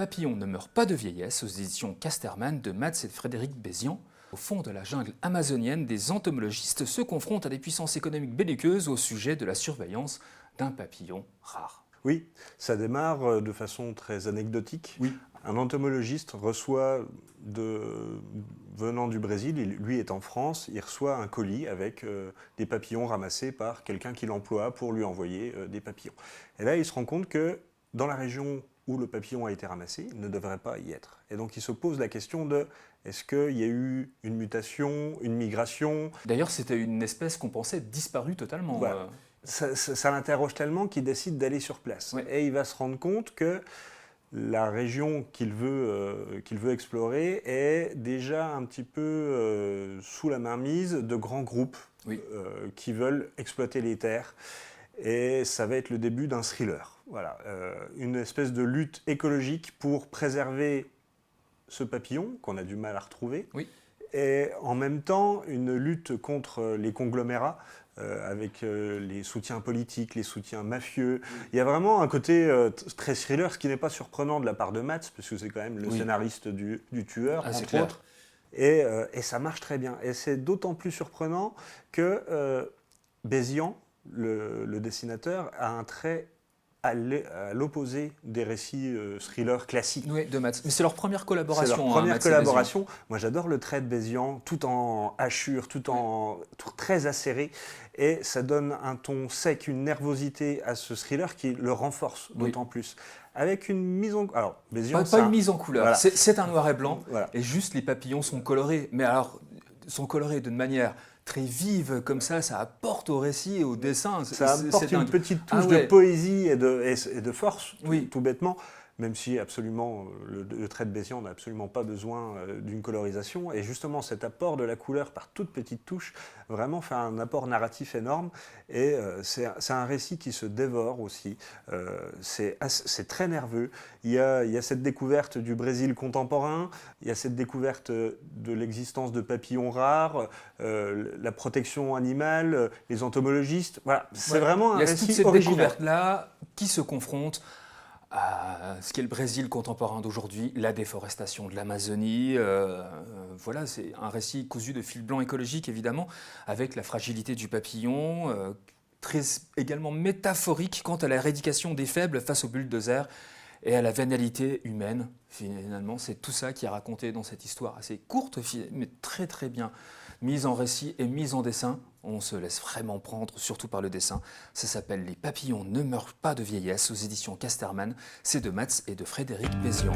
papillon ne meurt pas de vieillesse aux éditions Casterman de Mats et Frédéric Bézian. Au fond de la jungle amazonienne, des entomologistes se confrontent à des puissances économiques belliqueuses au sujet de la surveillance d'un papillon rare. Oui, ça démarre de façon très anecdotique. Oui. Un entomologiste reçoit, venant du Brésil, lui est en France, il reçoit un colis avec des papillons ramassés par quelqu'un qui l'emploie pour lui envoyer des papillons. Et là, il se rend compte que dans la région où le papillon a été ramassé, il ne devrait pas y être. Et donc il se pose la question de est-ce qu'il y a eu une mutation, une migration? D'ailleurs, c'était une espèce qu'on pensait disparue totalement. Voilà. Ça l'interroge tellement qu'il décide d'aller sur place. Ouais. Et il va se rendre compte que la région qu'il veut explorer est déjà un petit peu sous la mainmise de grands groupes qui veulent exploiter les terres. Et ça va être le début d'un thriller. Voilà, une espèce de lutte écologique pour préserver ce papillon qu'on a du mal à retrouver. Oui. Et en même temps, une lutte contre les conglomérats avec les soutiens politiques, les soutiens mafieux. Il y a vraiment un côté très thriller, ce qui n'est pas surprenant de la part de Mats, parce que c'est quand même le scénariste du tueur, entre autres. Et ça marche très bien. Et c'est d'autant plus surprenant que Bézian, le dessinateur, a un trait à l'opposé des récits thrillers classiques. Oui, de Mats. Mais c'est leur première collaboration. C'est leur première collaboration. Moi, j'adore le trait de Bézian, tout en hachure, tout très acéré. Et ça donne un ton sec, une nervosité à ce thriller qui le renforce d'autant plus. Avec une mise en... Alors, Bézian, pas une mise en couleur. Voilà. C'est un noir et blanc. Voilà. Et juste, les papillons sont colorés. Mais alors, sont colorés d'une manière très vive, comme ça apporte au récit et au dessin. Ça apporte une petite touche de poésie et de force, tout bêtement, même si absolument le trait de Bézian n'a absolument pas besoin d'une colorisation. Et justement, cet apport de la couleur par toutes petites touches vraiment fait un apport narratif énorme. Et c'est un récit qui se dévore aussi. C'est très nerveux. Il y a cette découverte du Brésil contemporain, il y a cette découverte de l'existence de papillons rares, la protection animale, les entomologistes. Voilà, c'est vraiment un récit original. Il y a toute cette découverte-là qui se confronte à ce qu'est le Brésil contemporain d'aujourd'hui, la déforestation de l'Amazonie. Voilà, c'est un récit cousu de fil blanc écologique, évidemment, avec la fragilité du papillon, très également métaphorique quant à l'éradication des faibles face aux bulldozers et à la vénalité humaine. Finalement, c'est tout ça qui est raconté dans cette histoire assez courte, mais très très bien mise en récit et mise en dessin. On se laisse vraiment prendre, surtout par le dessin. Ça s'appelle « Les papillons ne meurent pas de vieillesse » aux éditions Casterman. C'est de Mats et de Frédéric Bézian.